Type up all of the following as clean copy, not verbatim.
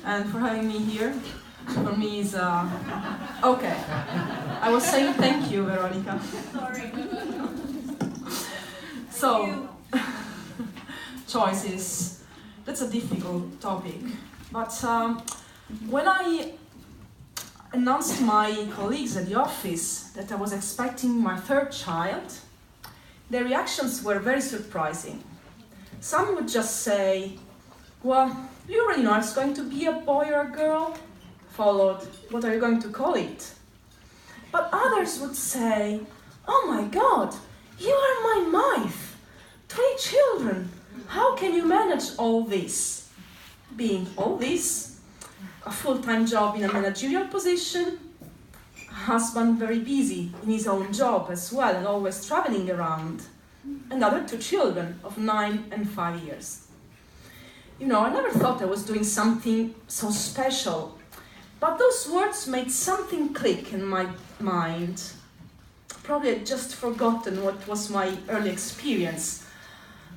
and for having me here. For me is okay. I was saying thank you, Veronica. Sorry. So, choices. That's a difficult topic. But when I announced to my colleagues at the office that I was expecting my third child, their reactions were very surprising. Some would just say, well, you already know it's going to be a boy or a girl, followed, what are you going to call it? But others would say, oh my God, you are my wife, 3 children, how can you manage all this? Being all this, a full-time job in a managerial position, a husband very busy in his own job as well and always traveling around, and other 2 children of 9 and 5 years. You know, I never thought I was doing something so special, but those words made something click in my mind. Probably I'd just forgotten what was my early experience.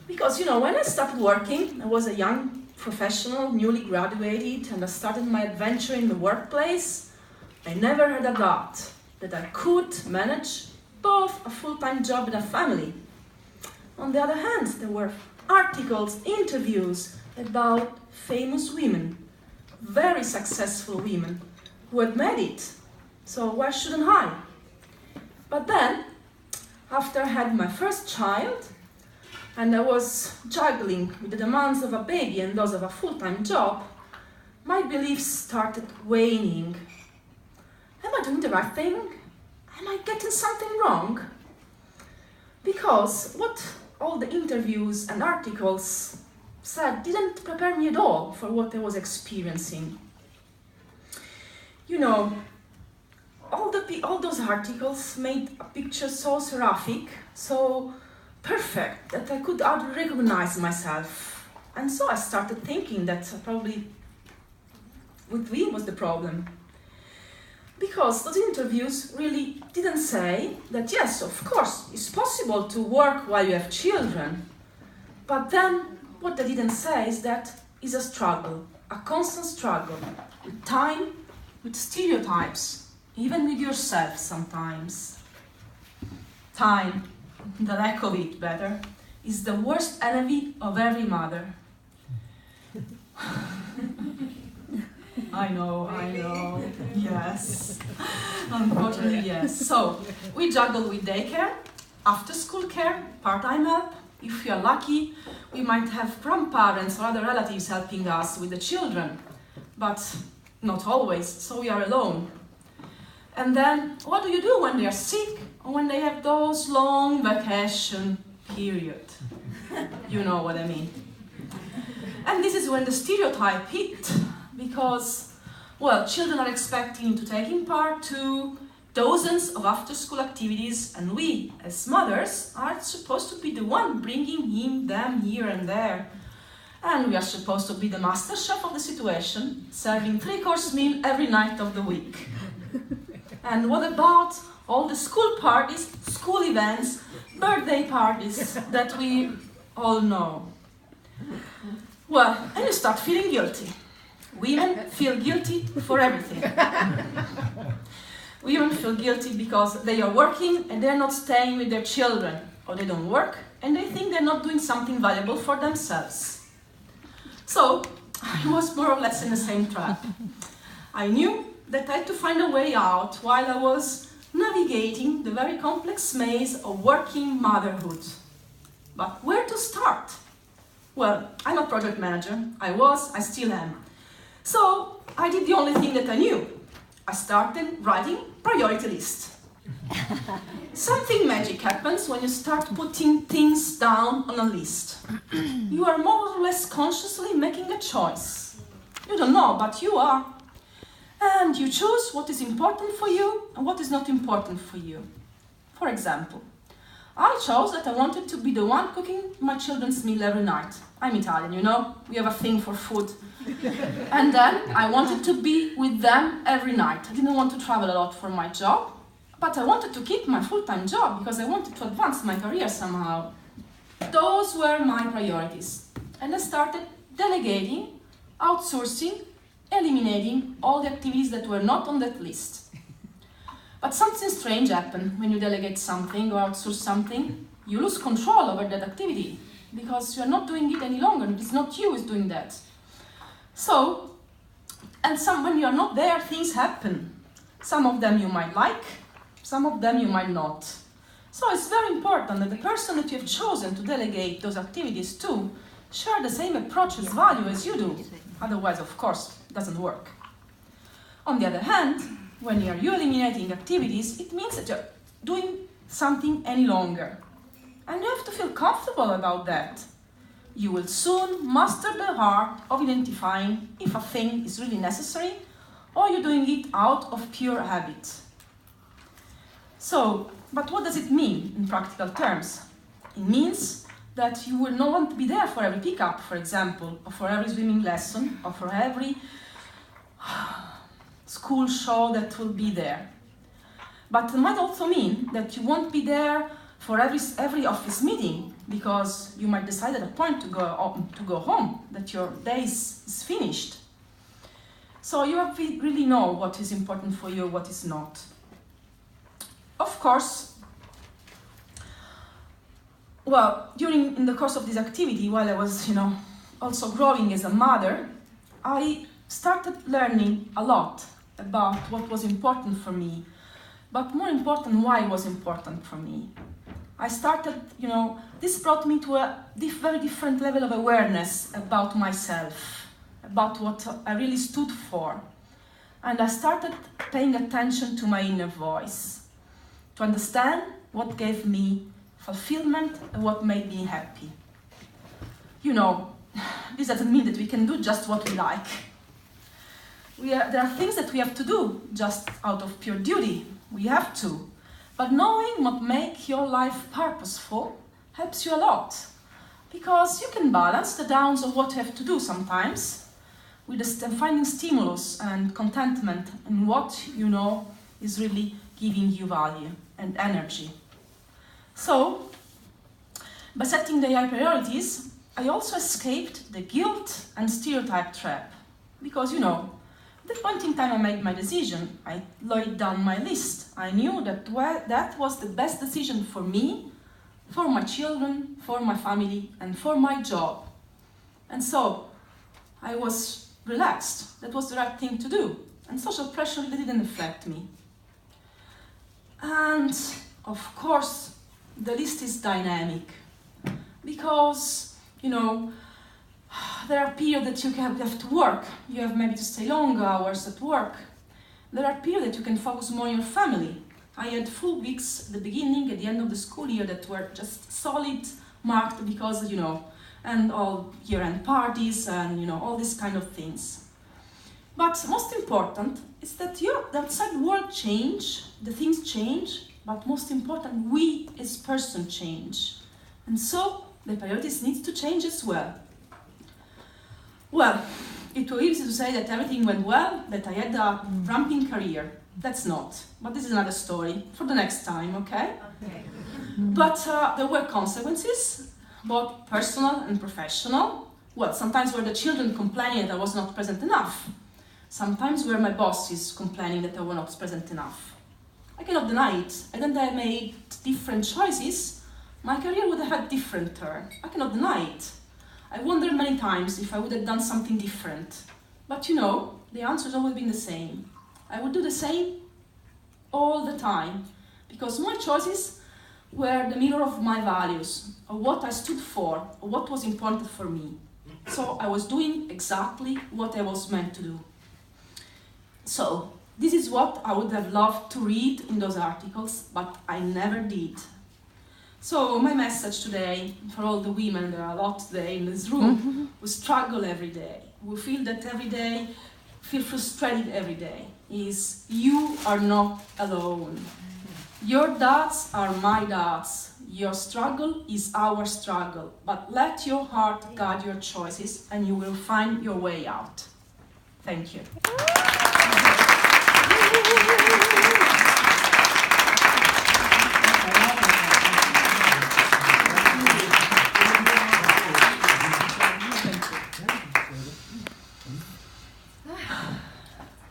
Because, you know, when I started working, I was a young professional, newly graduated, and I started my adventure in the workplace. I never had a doubt that I could manage both a full-time job and a family. On the other hand, there were articles, interviews about famous women, very successful women, who had made it. So why shouldn't I? But then, after I had my first child, and I was juggling with the demands of a baby and those of a full-time job, my beliefs started waning. Am I doing the right thing? Am I getting something wrong? Because what all the interviews and articles said didn't prepare me at all for what I was experiencing. You know, all those articles made a picture so seraphic, so perfect, that I could hardly recognize myself. And so I started thinking that probably with me was the problem. Because those interviews really didn't say that, yes, of course, it's possible to work while you have children. But then what they didn't say is that it's a struggle, a constant struggle, with time, with stereotypes, even with yourself sometimes. Time, the lack of it better, is the worst enemy of every mother. I know, yes. Unfortunately, yes. So, we juggle with daycare, after-school care, part-time help. If we are lucky, we might have grandparents or other relatives helping us with the children, but not always, so we are alone. And then, what do you do when they are sick or when they have those long vacation period? You know what I mean. And this is when the stereotype hit, because, well, children are expecting to take part to dozens of after-school activities, and we, as mothers, are supposed to be the one bringing them here and there. And we are supposed to be the master chef of the situation, serving 3-course meal every night of the week. And what about all the school parties, school events, birthday parties that we all know? Well, and you start feeling guilty. Women feel guilty for everything. Women feel guilty because they are working and they're not staying with their children, or they don't work and they think they're not doing something valuable for themselves. So, I was more or less in the same trap. I knew that I had to find a way out while I was navigating the very complex maze of working motherhood. But where to start? Well, I'm a project manager. I still am. So, I did the only thing that I knew. I started writing priority list. Something magic happens when you start putting things down on a list. You are more or less consciously making a choice. You don't know, but you are. And you choose what is important for you and what is not important for you. For example, I chose that I wanted to be the one cooking my children's meal every night. I'm Italian, you know, we have a thing for food. And then I wanted to be with them every night. I didn't want to travel a lot for my job, but I wanted to keep my full-time job because I wanted to advance my career somehow. Those were my priorities. And I started delegating, outsourcing, eliminating all the activities that were not on that list. But something strange happened when you delegate something or outsource something. You lose control over that activity because you are not doing it any longer. It's not you who is doing that. So, when you are not there, things happen. Some of them you might like, some of them you might not. So it's very important that the person that you have chosen to delegate those activities to share the same approach as value as you do. Otherwise, of course, it doesn't work. On the other hand, when you are eliminating activities, it means that you're doing something any longer. And you have to feel comfortable about that. You will soon master the art of identifying if a thing is really necessary or you're doing it out of pure habit. So, but what does it mean in practical terms? It means that you will not want to be there for every pickup, for example, or for every swimming lesson, or for every school show that will be there. But it might also mean that you won't be there for every office meeting, because you might decide at a point to go home, that your day is finished. So you have to really know what is important for you, what is not. Of course, in the course of this activity, while I was, also growing as a mother, I started learning a lot about what was important for me, but more important, why it was important for me. I started, this brought me to a very different level of awareness about myself, about what I really stood for. And I started paying attention to my inner voice, to understand what gave me fulfillment and what made me happy. This doesn't mean that we can do just what we like. There are things that we have to do just out of pure duty. We have to. But knowing what makes your life purposeful helps you a lot. Because you can balance the downs of what you have to do sometimes with finding stimulus and contentment in what is really giving you value and energy. So, by setting the high priorities, I also escaped the guilt and stereotype trap. Because, at the point in time I made my decision, I laid down my list. I knew that that was the best decision for me, for my children, for my family, and for my job. And so, I was relaxed. That was the right thing to do. And social pressure really didn't affect me. And, of course, the list is dynamic. Because, there are periods that you have to work. You have maybe to stay longer hours at work. There are periods that you can focus more on your family. I had full weeks at the beginning, at the end of the school year, that were just solid, marked because, and all year-end parties and, all these kind of things. But most important is that the outside world change, the things change, but most important, we as person change. And so the priorities need to change as well. Well, it was easy to say that everything went well, that I had a ramping career. That's not. But this is another story for the next time, okay? Okay. But there were consequences, both personal and professional. Well, sometimes were the children complaining that I was not present enough. Sometimes were my bosses complaining that I was not present enough. I cannot deny it. And then I made different choices. My career would have had a different turn. I cannot deny it. I wondered many times if I would have done something different. But the answer has always been the same. I would do the same all the time, because my choices were the mirror of my values, of what I stood for, or what was important for me. So I was doing exactly what I was meant to do. So this is what I would have loved to read in those articles, but I never did. So my message today, for all the women, there are a lot today in this room, who struggle every day, who feel that every day, feel frustrated every day, is you are not alone. Your doubts are my doubts. Your struggle is our struggle. But let your heart guide your choices and you will find your way out. Thank you.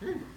Mm.